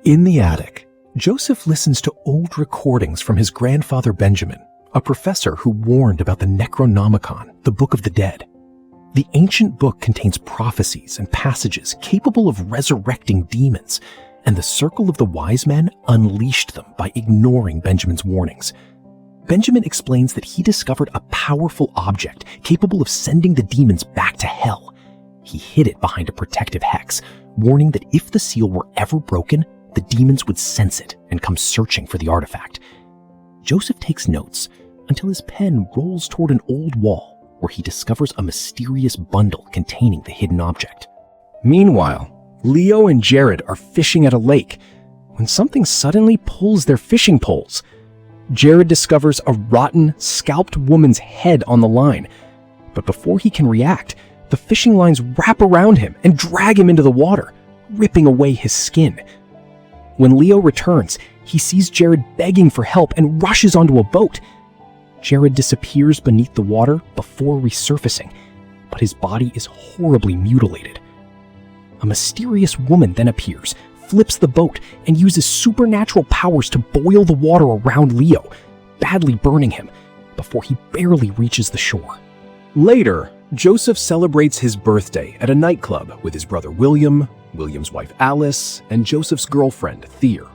In the attic, Joseph listens to old recordings from his grandfather Benjamin, a professor who warned about the Necronomicon, the Book of the Dead. The ancient book contains prophecies and passages capable of resurrecting demons, and the Circle of the Wise Men unleashed them by ignoring Benjamin's warnings. Benjamin explains that he discovered a powerful object capable of sending the demons back to hell. He hid it behind a protective hex, warning that if the seal were ever broken, the demons would sense it and come searching for the artifact. Joseph takes notes until his pen rolls toward an old wall where he discovers a mysterious bundle containing the hidden object. Meanwhile, Leo and Jared are fishing at a lake when something suddenly pulls their fishing poles. Jared discovers a rotten, scalped woman's head on the line, but before he can react, the fishing lines wrap around him and drag him into the water, ripping away his skin. When Leo returns, he sees Jared begging for help and rushes onto a boat. Jared disappears beneath the water before resurfacing, but his body is horribly mutilated. A mysterious woman then appears, flips the boat, and uses supernatural powers to boil the water around Leo, badly burning him before he barely reaches the shore. Later, Joseph celebrates his birthday at a nightclub with his brother William, William's wife Alice, and Joseph's girlfriend Thea.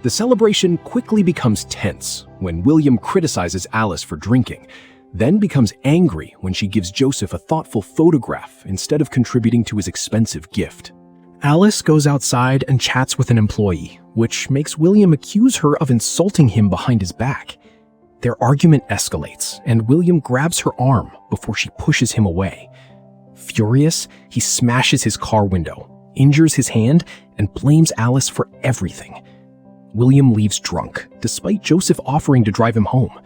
The celebration quickly becomes tense when William criticizes Alice for drinking, then becomes angry when she gives Joseph a thoughtful photograph instead of contributing to his expensive gift. Alice goes outside and chats with an employee, which makes William accuse her of insulting him behind his back. Their argument escalates, and William grabs her arm before she pushes him away. Furious, he smashes his car window, injures his hand, and blames Alice for everything. William leaves drunk, despite Joseph offering to drive him home.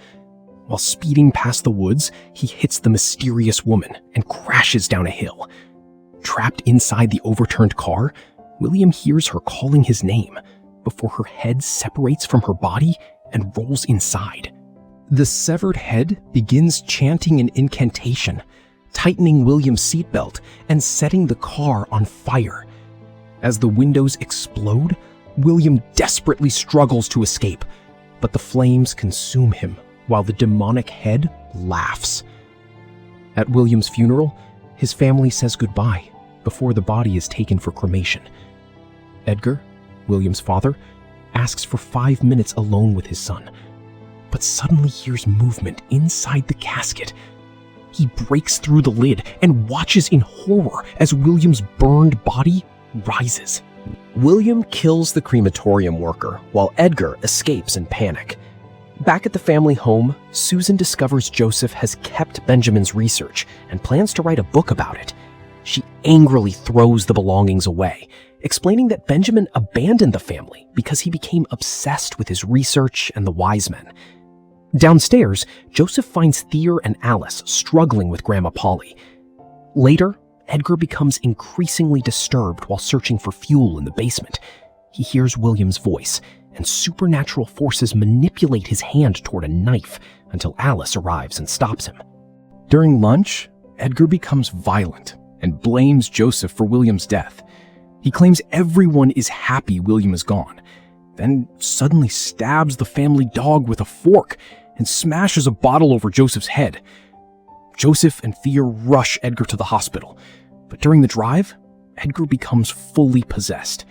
While speeding past the woods, he hits the mysterious woman and crashes down a hill. Trapped inside the overturned car, William hears her calling his name before her head separates from her body and rolls inside. The severed head begins chanting an incantation, tightening William's seatbelt and setting the car on fire. As the windows explode, William desperately struggles to escape, but the flames consume him while the demonic head laughs. At William's funeral, his family says goodbye before the body is taken for cremation. Edgar, William's father, asks for 5 minutes alone with his son, but suddenly hears movement inside the casket. He breaks through the lid and watches in horror as William's burned body rises. William kills the crematorium worker while Edgar escapes in panic. Back at the family home, Susan discovers Joseph has kept Benjamin's research and plans to write a book about it. She angrily throws the belongings away, explaining that Benjamin abandoned the family because he became obsessed with his research and the wise men. Downstairs, Joseph finds Thea and Alice struggling with Grandma Polly. Later, Edgar becomes increasingly disturbed while searching for fuel in the basement. He hears William's voice, and supernatural forces manipulate his hand toward a knife until Alice arrives and stops him. During lunch, Edgar becomes violent and blames Joseph for William's death. He claims everyone is happy William is gone, then suddenly stabs the family dog with a fork and smashes a bottle over Joseph's head. Joseph and Thea rush Edgar to the hospital, but during the drive, Edgar becomes fully possessed.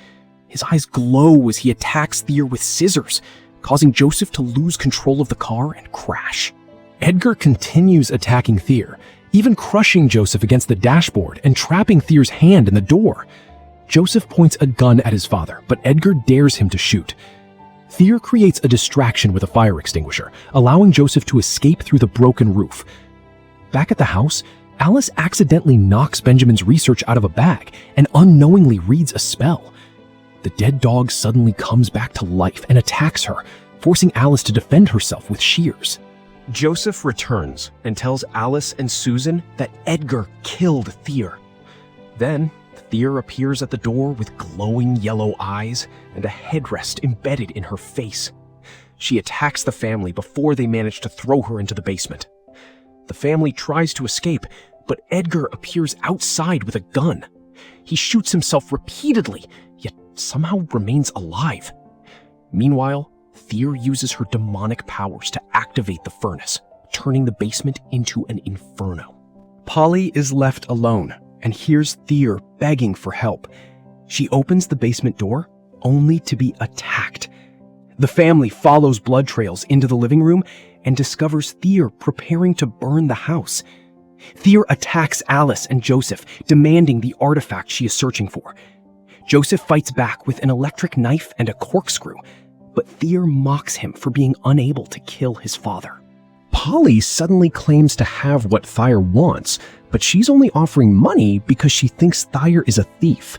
His eyes glow as he attacks Thea with scissors, causing Joseph to lose control of the car and crash. Edgar continues attacking Thea, even crushing Joseph against the dashboard and trapping Thea's hand in the door. Joseph points a gun at his father, but Edgar dares him to shoot. Thea creates a distraction with a fire extinguisher, allowing Joseph to escape through the broken roof. Back at the house, Alice accidentally knocks Benjamin's research out of a bag and unknowingly reads a spell. The dead dog suddenly comes back to life and attacks her, forcing Alice to defend herself with shears. Joseph returns and tells Alice and Susan that Edgar killed Thea. Then, Thea appears at the door with glowing yellow eyes and a headrest embedded in her face. She attacks the family before they manage to throw her into the basement. The family tries to escape, but Edgar appears outside with a gun. He shoots himself repeatedly, yet somehow remains alive. Meanwhile, Thea uses her demonic powers to activate the furnace, turning the basement into an inferno. Polly is left alone and hears Thea begging for help. She opens the basement door, only to be attacked. The family follows blood trails into the living room and discovers Thea preparing to burn the house. Thea attacks Alice and Joseph, demanding the artifact she is searching for. Joseph fights back with an electric knife and a corkscrew, but Thea mocks him for being unable to kill his father. Polly suddenly claims to have what Thea wants, but she's only offering money because she thinks Thea is a thief.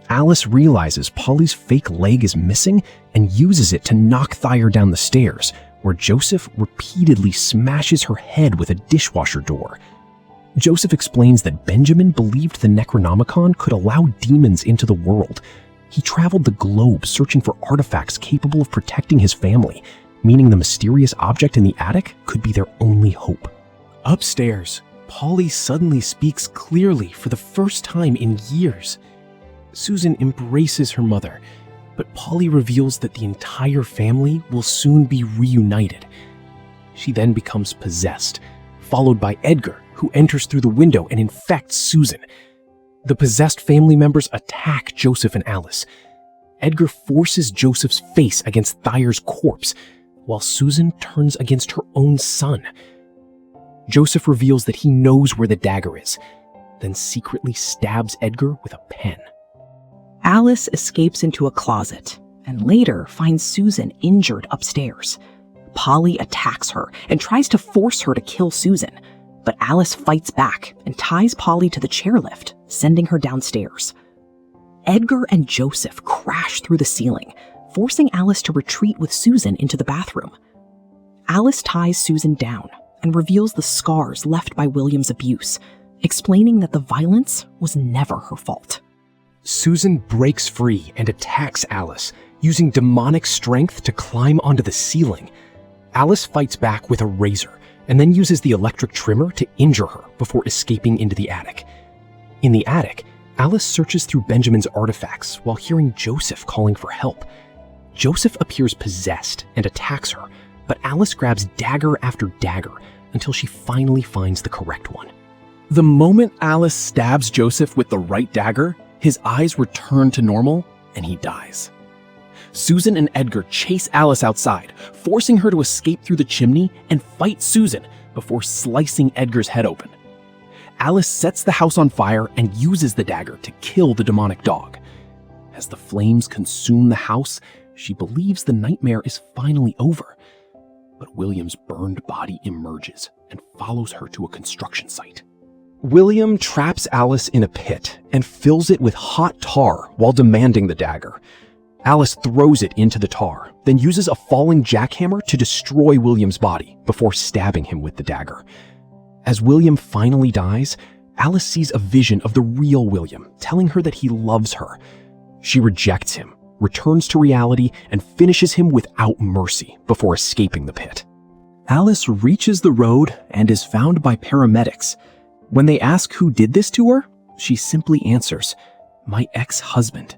Alice realizes Polly's fake leg is missing and uses it to knock Thea down the stairs, where Joseph repeatedly smashes her head with a dishwasher door. Joseph explains that Benjamin believed the Necronomicon could allow demons into the world. He traveled the globe searching for artifacts capable of protecting his family, meaning the mysterious object in the attic could be their only hope. Upstairs, Polly suddenly speaks clearly for the first time in years. Susan embraces her mother, but Polly reveals that the entire family will soon be reunited. She then becomes possessed, followed by Edgar, who enters through the window and infects Susan. The possessed family members attack Joseph and Alice. Edgar forces Joseph's face against Thea's corpse, while Susan turns against her own son. Joseph reveals that he knows where the dagger is, then secretly stabs Edgar with a pen. Alice escapes into a closet and later finds Susan injured upstairs. Polly attacks her and tries to force her to kill Susan, but Alice fights back and ties Polly to the chairlift, sending her downstairs. Edgar and Joseph crash through the ceiling, forcing Alice to retreat with Susan into the bathroom. Alice ties Susan down and reveals the scars left by William's abuse, explaining that the violence was never her fault. Susan breaks free and attacks Alice, using demonic strength to climb onto the ceiling. Alice fights back with a razor and then uses the electric trimmer to injure her before escaping into the attic. In the attic, Alice searches through Benjamin's artifacts while hearing Joseph calling for help. Joseph appears possessed and attacks her, but Alice grabs dagger after dagger until she finally finds the correct one. The moment Alice stabs Joseph with the right dagger, his eyes return to normal and he dies. Susan and Edgar chase Alice outside, forcing her to escape through the chimney and fight Susan before slicing Edgar's head open. Alice sets the house on fire and uses the dagger to kill the demonic dog. As the flames consume the house, she believes the nightmare is finally over. But William's burned body emerges and follows her to a construction site. William traps Alice in a pit and fills it with hot tar while demanding the dagger. Alice throws it into the tar, then uses a falling jackhammer to destroy William's body before stabbing him with the dagger. As William finally dies, Alice sees a vision of the real William, telling her that he loves her. She rejects him, returns to reality, and finishes him without mercy before escaping the pit. Alice reaches the road and is found by paramedics. When they ask who did this to her, she simply answers, "My ex-husband."